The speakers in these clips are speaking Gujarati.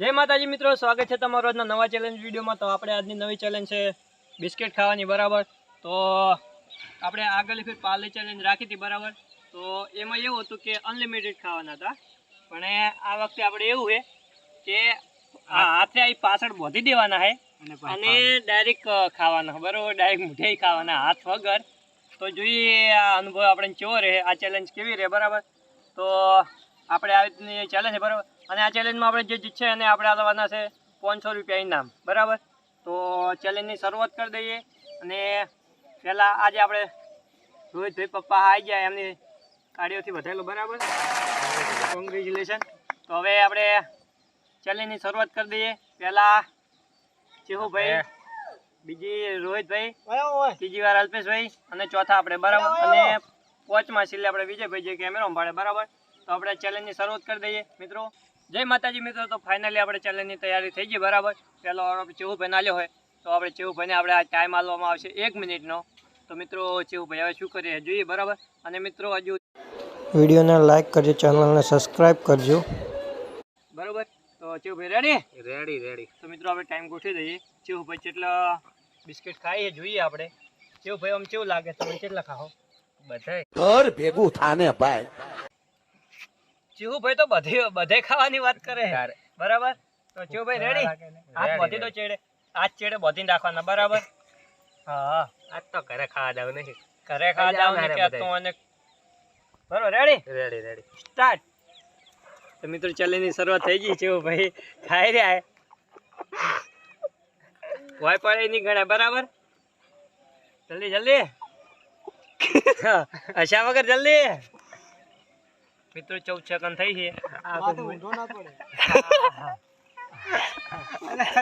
जय माताजी मित्रों, स्वागत है तमारो આજના નવા ચેલેન્જ વિડિયોમાં। તો આપણે આજની નવી ચેલેન્જ છે બિસ્કિટ ખાવાની, બરાબર। તો આપણે આગળની ફેર પાર્લે ચેલેન્જ રાખી હતી, બરાબર। તો એમાં એવું હતું કે અનલિમિટેડ ખાવાના હતા, પણ આ વખતે આપણે એવું છે કે આ હાથે આ પાછળ બોધી દેવાના છે અને ડાયરેક્ટ ખાવાના, બરાબર। ડાયરેક્ટ મુઠ્ઠી ખાવાના, હાથ વગર। તો જોઈએ આ અનુભવ આપણે કેવો રહે, આ ચેલેન્જ કેવી રહે, બરાબર। તો આપણે આ રીતની ચેલેન્જ છે, બરાબર। અને આ ચેલેન્જમાં આપણે જે જીતશે એને આપણે આપવાના છે 500 રૂપિયા ઇનામ, બરાબર। તો ચેલેન્જની શરૂઆત કરી દઈએ। અને પહેલાં આજે આપણે રોહિતભાઈ પપ્પા આવી ગયા, એમની ગાડીઓથી વધારેલો, બરાબર। કોંગ્રેચ્યુલેશન। તો હવે આપણે ચેલેન્જની શરૂઆત કરી દઈએ। પહેલાં ચેહુભાઈ, બીજી રોહિતભાઈ, ત્રીજી વાર અલ્પેશભાઈ અને ચોથા આપણે, બરાબર। અને પાંચમા છેલ્લે આપણે વિજયભાઈ જે કેમેરો સંભાળે, બરાબર। તો આપણે ચેલેન્જની શરૂઆત કરી દઈએ મિત્રો। જય માતાજી મિત્રો। તો ફાઇનલી આપણે ચેલેન્જની તૈયારી થઈ ગઈ, બરાબર। પહેલો આપણે ચેહુભાઈને આલ્યો હોય તો આપણે ચેહુભાઈને આપણે આ ટાઈમ આપવામાં આવશે 1 મિનિટનો। તો મિત્રો ચેહુભાઈ હવે શું કરીએ જોઈએ, બરાબર। અને મિત્રો હજુ વિડીયોને લાઈક કરજો, ચેનલને સબસ્ક્રાઇબ કરજો, બરાબર। તો ચેહુભાઈ રેડી? રેડી। તો મિત્રો આપણે ટાઈમ ગોઠવી દઈએ। ચેહુભાઈ કેટલા બિસ્કિટ ખાઈએ જોઈએ આપણે। ચેહુભાઈ આમ કેવું લાગે, તમે કેટલા ખાઓ? બધાય ઘર ભેગું થાને ભાઈ। ચેહુભાઈ તો બધે ખાવાની વાત કરે, બરાબર। તો ચેહુભાઈ રેડી? હાથ બોધી દો ચેડે, હાથ ચેડે બોધીને રાખવાના, બરાબર। હા, આજ તો ઘરે ખાવા જાવ નહીં, ઘરે ખાવા જાવ ને કે તો અને બરાબર। Ready start. તો મિત્રો ચેલેન્જની શરૂઆત થઈ ગઈ। ચેહુભાઈ ખાઈ રહ્યા હોય પડે નહીં ગણે, બરાબર। જલ્દી અશા વગર જલ્દી। મિત્રો 14 સેકન્ડ થઈ છે।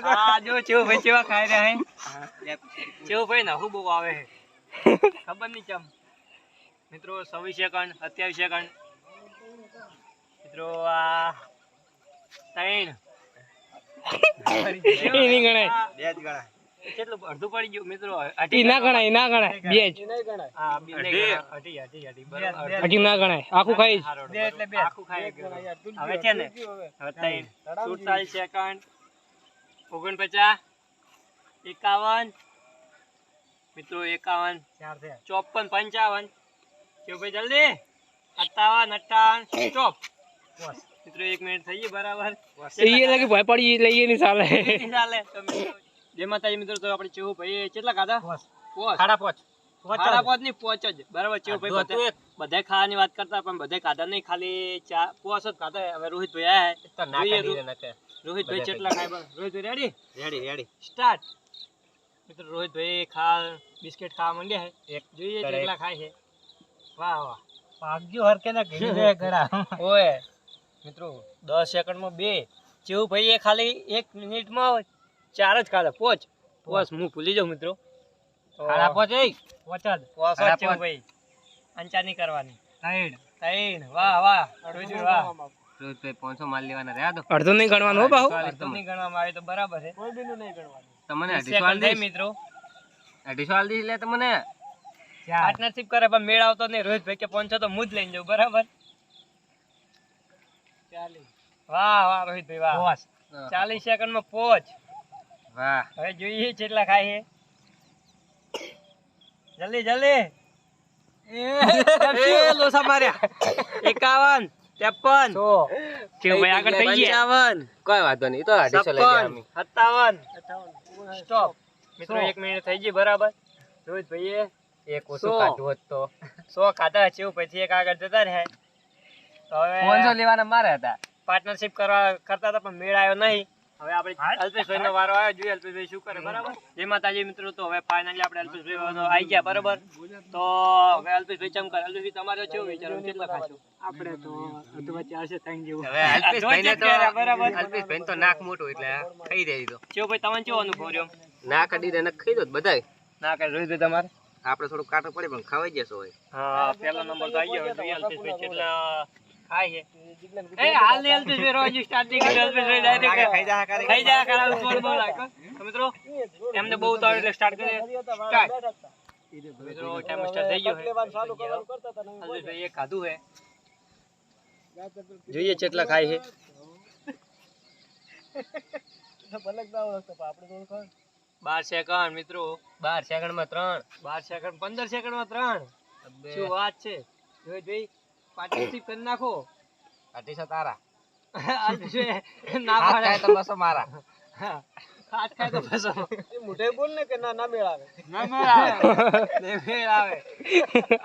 આ જો ચેહુભાઈ કેવા ખાઈ રહ્યા છે। ચેહુભાઈ ના હું બહુ આવે છે, ખબર નહીં ચમ। મિત્રો 26 સેકન્ડ, 27 સેકન્ડ। મિત્રો આ 3 નહીં ગણાય, કેટલું અડધું પડી ગયું મિત્રો। અઢી ના ગણાય, બે જ। હા, બે નહીં, અઢી બરાબર, અઢી ના ગણાય, આખું ખાઈ બે એટલે બે, આખું ખાઈ ગયું। હવે છે ને, હવે 3 47 સેકન્ડ, 49, 51 મિત્રો, 51, 54, 55। ચેહુભાઈ જલ્દી, 57, 58, સ્ટોપ। મિત્રો 1 મિનિટ થઈ ગઈ, બરાબર। એ લાગે ભય પડી લઈએ નહીં ચાલે તો મિત્રો જય માતાજી મિત્રો। તો આપણે ચેહુભાઈ કેટલા ખાધા? 5.5 ની 5 જ, બરાબર। ચેહુભાઈ બધા ખાવાની વાત કરતા, પણ બધા ખાધા નહીં, ખાલી 5 જ ખાધા। હવે રોહિતભાઈ આયા, રોહિતભાઈ કેટલા ખાય? રોહિતભાઈ રેડી સ્ટાર્ટ। મિત્રો રોહિતભાઈ બિસ્કિટ ખાવા માંડ્યા છે, જોઈએ કેટલા ખાય છે। વાહ ભાગ્યો હરકે ના ઘડી જાય ઘડા ઓય મિત્રો 10 સેકન્ડમાં 2। ચેહુભાઈ ખાલી 1 મિનિટમાં 4 જ ખાધા, 5 હું ભૂલી જાઉં મિત્રો। ચેહુભાઈ અંચા નહીં કરવાની, 3। વાહ રોહિતભાઈ 500 માલ લેવાના રહ્યા તો અડધું નહીં ગણવાનું, હો બાહુ અડધું નહીં ગણવામાં આવે તો બરાબર છે, કોઈ બીનું નહીં ગણવાનું। તમને 250 દે મિત્રો, 250 દી લે તમને પાર્ટનરશિપ કરે પણ મેળ આવતો નહીં। રોહિતભાઈ કે 500 તો હું જ લઈને જાઉં, બરાબર। વાહ રોહિતભાઈ વાહ, 40 સેકન્ડમાં 5। વાહ, હવે જોઈએ કેટલા ખાય છે, જલ્દી લોસા માર્યા। 51, 53, ચેહુભાઈ આગળ થઈ ગયા। 55, કોઈ વાંધો નહીં, તો 250 લઈ ગયા અમે। 57, સ્ટોપ। મિત્રો 1 મિનિટ થઈ ગઈ, બરાબર। રોહિતભાઈએ એક ઓછું કાઢવું હોત તો 100 ખાધા। ચેહુભાઈ એક આગળ જતા રહ્યા। તો હવે 500 લેવાના મારે હતા, પાર્ટનરશિપ કરતા હતા પણ મેળ આવ્યો નહીં। હવે આપણે અલ્પેશભાઈ નો વારો આવ્યો, જોઈએ અલ્પેશભાઈ શું કરે, બરાબર। જય માતાજી મિત્રો। તો હવે ફાઇનલી આપણે અલ્પેશભાઈ આવી ગયા, બરાબર। તો હવે અલ્પેશભાઈ ચમ કરે, અલ્પેશભાઈ તમારો કેવું વિચારો, કેટલા ખાશો? આપણે તો અથવા 403 જેવું। હવે અલ્પેશભાઈને તો અલ્પેશભાઈને તો નાક મોટું એટલે ખાઈ દે દીધો। ચેહુભાઈ તમને કેવો અનુભવ રહ્યો? નાક અડી દે ને ખાઈ દો બધાય। ના કરે રોહિતભાઈ તમારે? આપણે થોડું કાટો પડે પણ ખવાઈ જશો હોય। હા, પહેલો નંબર તો આવી ગયો। જોઈએ અલ્પેશભાઈ કેટલા ખાય છે। એ હાલ ને અલ્પેશભાઈ રોજ સ્ટાર્ટ નહીં કર્યો, અલ્પેશભાઈ ડાયરેક્ટ ખાઈ જા કરાવ કોણ બહુ લાગે। તો મિત્રો એમને બહુ તો એટલે સ્ટાર્ટ કરે, સ્ટાર્ટ। મિત્રો ટાઈમ સ્ટાર્ટ થઈ ગયો છે। અલ્પેશભાઈ એક ખાધું છે, જોઈએ કેટલા ખાય છે। 12 સેકન્ડ મિત્રો 12 સેકન્ડમાં 3. 12 સેકન્ડ 15 સેકન્ડમાં 3 શું વાત છે જોઈ પાર્ટનરશિપ કરી નાખો અઢીસો તારા. ના હાથ પાડે ખાય તો 200 મારા. હાથ ખાય તો ફસો મોઢે બોલ ને કે ના મેળ આવે. ના મેળ આવે ને મેળ આવે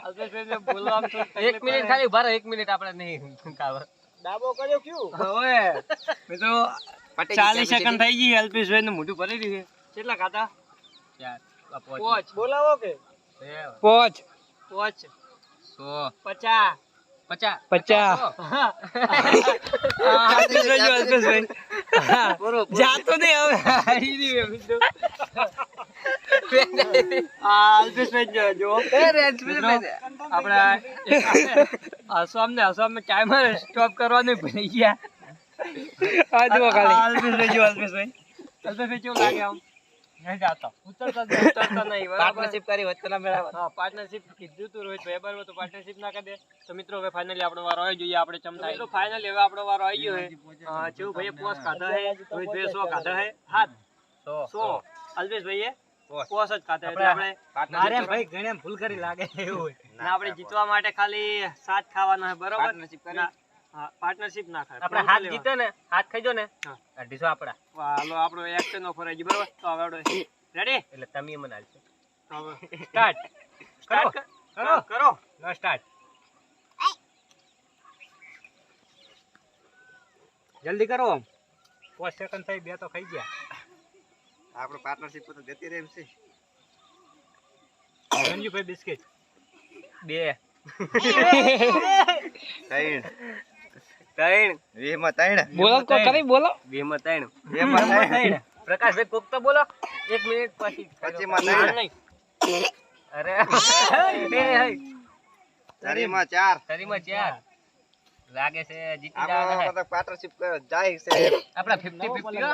અલ્પેશભાઈને બોલવામાં થોડી તકલીફ 1 મિનિટ ખાલી ઉભા રહો, 1 મિનિટ આપણે નહીં કાવ. ડાબો કર્યો ક્યું? હવે મિત્રો 40 સેકન્ડ થઈ ગઈ અલ્પેશભાઈને મોઢું ભરી દીધું કેટલા ખાતા 4 પોચ બોલાવો કે? પોચ 100 50 50. જાતો નહીં હવે હારી રહ્યો મિત્રો અલ્પેશભાઈ જો આપણા હસવામને ટાઈમર સ્ટોપ કરવાનું ભૂલી ગયા અલ્પેશભાઈ કેવું લાગે આમ નહીં જાતો ઉતરતા નહીં બરાબર પાર્ટનરશિપ કરી હોત તો ના મેળાવત. હા પાર્ટનરશિપ કીધું તું રોહિતભાઈ બરાબર તો પાર્ટનરશિપ ના કરી દે તો મિત્રો હવે ફાઇનલી આપણો વારો આવી જોઈએ આપણે ચમતા મિત્રો ફાઇનલી હવે આપણો વારો આવી ગયો છે જેવું ભાઈએ પોસ ખાધા હે રોહિતભાઈએ 100 ખાધા હે હાથ 100 અલ્પેશભાઈએ પોસ જ ખાધા એટલે આપણે મારે ભાઈ ઘણે ભૂલ કરી લાગે એવું. ના આપણે જીતવા માટે ખાલી 7 ખાવાના હે બરાબર પાર્ટનરશિપ કરી. હા પાર્ટનરશિપ ના ખાય આપણે હાથ જીતો ને, હાથ ખાઈ જો ને હા. 250 આપડા. હાલો આપણો એક્શન ઓફર આવી ગયો બરાબર તો હવે આપણે રેડી એટલે તમે મને હાલશો. સ્ટાર્ટ કરો નો સ્ટાર્ટ. જલ્દી કરો. 5 સેકન્ડ થઈ, 2 તો ખાઈ ગયા. આપણે પાર્ટનરશિપ તો જતી રહે એમ છે. સંજુભાઈ બિસ્કિટ 2 3 વીસ માં 3 બોલો તો કરી બોલો 2 માં 3 2 માં 3 પ્રકાશભાઈ કોક તો બોલો 1 મિનિટ પછી 25 માં 3 નહીં અરે 4 માં 4 શરીરમાં 4 લાગે છે જીતી જવાના છે. આપણે પાર્ટનરશિપ જાય છે. આપડા 50-50 હો.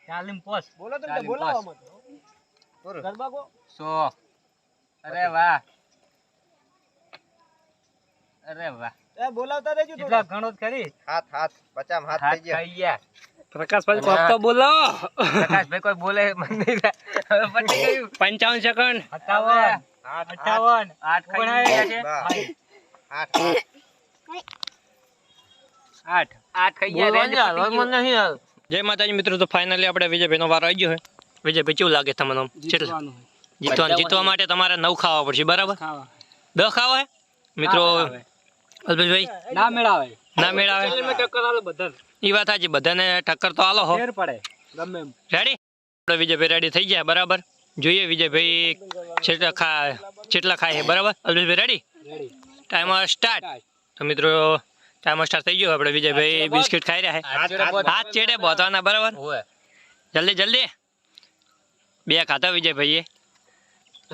ચાલીમ પોસ બોલો તો ચાલીમ બોલાવો પોસ. મત. ગરબા કો? 100. અરે વાહ, અરે વાહ, એ બોલાવતા રહેજો કેટલા ઘણો જ ખરી. હાથ 50 હાથ હાથ થઈ ગયા. ખાઈ ગયા. પ્રકાશભાઈ કોક તો બોલો પ્રકાશભાઈ કોઈ બોલે મને નહીં થાય. હવે પતી ગયું. 55 સેકન્ડ 57 હાથ 58 8 ખાઈ ગયા છે. હાથ 8 ખાઈ ગયા. રેન્જ પતી ગયું. જય માતાજી મિત્રો તો ફાઇનલી આપણે વિજયભાઈનો વારો આવી ગયો છે વિજયભાઈ કેવું લાગે તમને જીતવા માટે તમારે 9 ખાવા પડશે બરાબર 10 ખાવા હે મિત્રો અલ્પેશભાઈ ના મેળાવે. ના મેળાવે ઈ વાત સાચી બધાને ટક્કર તો આલો હો ફેર પડે ગમે એમ. રેડી આપણે વિજયભાઈ રેડી થઈ ગયા બરાબર જોઈએ વિજયભાઈ કેટલા ખાય છે બરાબર અલ્પેશભાઈ રેડી ટાઈમર સ્ટાર્ટ તો મિત્રો ટાઈમર સ્ટાર્ટ થઈ ગયો આપણે વિજયભાઈ બિસ્કિટ ખાઈ રહ્યા છે હાથ ચેડે બોતવાના બરાબર ઓય જલ્દી 2 ખાતા વિજયભાઈએ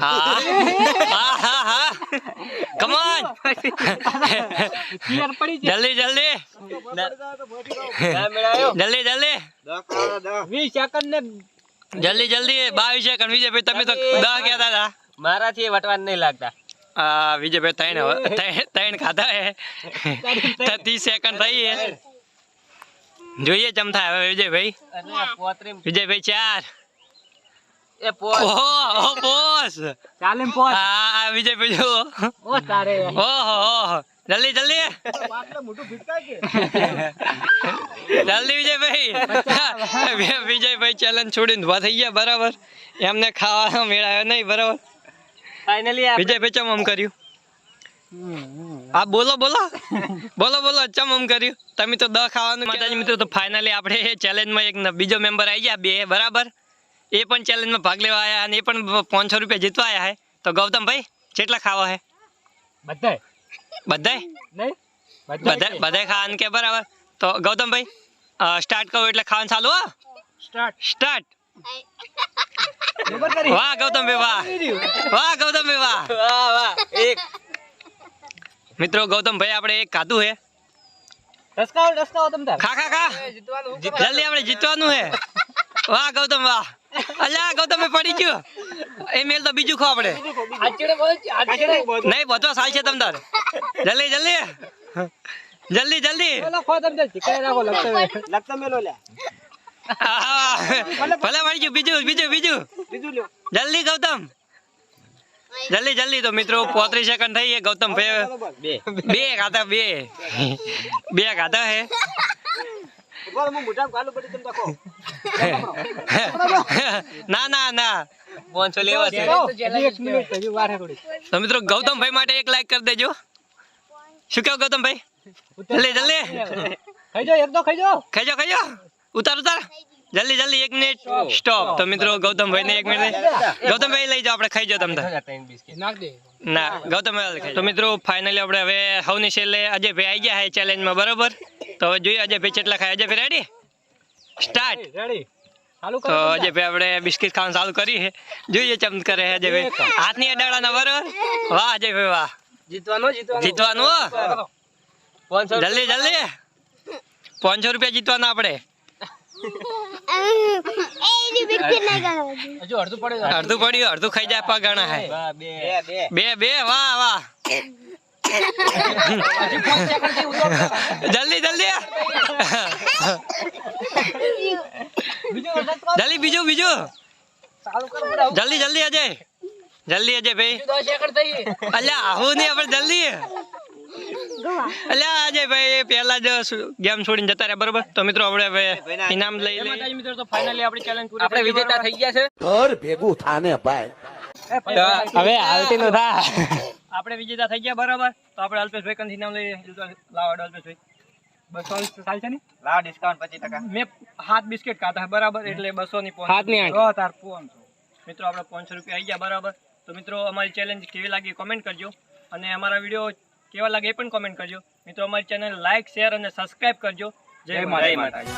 હા કમ ઓન જલ્દી ના મેળાયો. 20 સેકન્ડ ને જલ્દી 22 સેકન્ડ વિજયભાઈ તમે તો 10 કહેતા હતા મારાથી વટવાન નહીં લાગતા. વિજયભાઈ 3 ખાતા હે 30 સેકન્ડ થઈ હે જોઈએ ચમથા હવે વિજયભાઈ અરે પોત્રીમ 4 એ પોસ ઓહો બોસ ચાલીમ પોસ. હા વિજયભાઈ જો ઓ તારે ઓહો જલ્દી મોટું ફિટકાય કે? જલ્દી વિજયભાઈ ચેલેન્જ છોડીને ઉભા થઈ ગયા બરાબર એમને ખાવાનો મેળાયો નહીં બરાબર ફાઇનલી વિજયભાઈ ચમ આમ કર્યું આ બોલો ચમ આમ કર્યું તમે તો 10 ખાવાનું માતાજી મિત્રો તો ફાઇનલી આપણે ચેલેન્જમાં એક બીજો મેમ્બર આવી ગયા 2 બરાબર એ પણ ચેલેન્જમાં ભાગ લેવા આવ્યા અને એ પણ 500 રૂપિયા જીતવા આવ્યા હે તો ગૌતમભાઈ કેટલા ખાવા હે બધાય નહીં બધાય ખાવાનું કે બરાબર તો ગૌતમભાઈ સ્ટાર્ટ કરો એટલે ખાવાનું ચાલુ હો સ્ટાર્ટ વાહ ગૌતમભાઈ વાહ વાહ એક મિત્રો ગૌતમભાઈ આપણે એક ખાધું હે રસકાઓ તમ તાર ખા જલ્દી આપણે જીતવાનું હે વાહ ગૌતમ વાહ અલ્યા ગૌતમભાઈ પડી ગયો એ મેલ તો બીજું ખો આપણે આચડે બોલ આચડે નહીં બધો સાલ છે તમ તાર જલ્દી જલ્દી જલ્દી ભલે મળી ગયું બીજું બીજું બીજું જલ્દી ગૌતમ જલ્દી જલ્દી તો મિત્રો 35 સેકન્ડ થઈ ગૌતમ બે ખાતા બે ખાતા હે ના ના ના 500 લેવા છે તો મિત્રો ગૌતમભાઈ માટે એક લાઈક કરી દેજો શું કહો ગૌતમભાઈ જલ્દી જલ્દી ખાઈ જાઓ ઉતાર જલ્દી જલ્દી 1 મિનિટ સ્ટોપ તો મિત્રો ગૌતમભાઈ ને 1 મિનિટ ગૌતમભાઈ લઈ જાઓ આપણે ખાઈ જાઓ તમને ના ગૌતમભાઈ તો મિત્રો ફાઇનલી આપણે હવે સૌની છેલ્લે અજયભાઈ આવી ગયા છે ચેલેન્જમાં બરોબર તો હવે જોઈએ અજયભાઈ કેટલા ખાય અજયભાઈ રેડી સ્ટાર્ટ તો અજયભાઈ આપણે બિસ્કિટ ખાવાનું ચાલુ કરી છે જોઈએ ચમત્કાર કરે અજયભાઈ હાથની અડાડાના બરોબર વાહ અજયભાઈ વાહ જીતવાનું જલ્દી જલ્દી 500 રૂપિયા જીતવાના આપણે અડધું પડ્યું અડધું ખાઈ જાય પા ગણા હે બે વાહ વાહ જલ્દી જલ્દી જલ્દી બીજું જલ્દી જલ્દી અજય ભાઈ અલ્યા આવું નહીં આપણે જલ્દી અલ્યા અજય ભાઈ પહેલા જ ગેમ છોડીને જતા રહ્યા બરોબર તો મિત્રો આપણે હવે ઇનામ લઈ લઈએ મિત્રો તો ફાઇનલી આપણી ચેલેન્જ પૂરી આપણે વિજેતા થઈ ગયા છે ઘર ભેગું થાને ભાઈ હવે હાલતી નો થા આપણે વિજેતા થઈ ગયા બરાબર તો આપણે અલ્પેશભાઈ કંથી ઇનામ લઈએ લાવ અલ્પેશભાઈ 200 ચાલ છે ને લાવ ડિસ્કાઉન્ટ 25%. મેં 7 બિસ્કિટ ખાતા બરાબર એટલે 200 ની 500 તાર 500 મિત્રો આપણે 500 રૂપિયા આવી ગયા બરાબર તો મિત્રો અમારી ચેલેન્જ કેવી લાગી કોમેન્ટ કરજો અને અમારા વિડીયો કેવા લાગે એ પણ કોમેન્ટ કરજો મિત્રો અમારી ચેનલ લાઈક શેર અને સબસ્ક્રાઇબ કરજો જય માતાજી.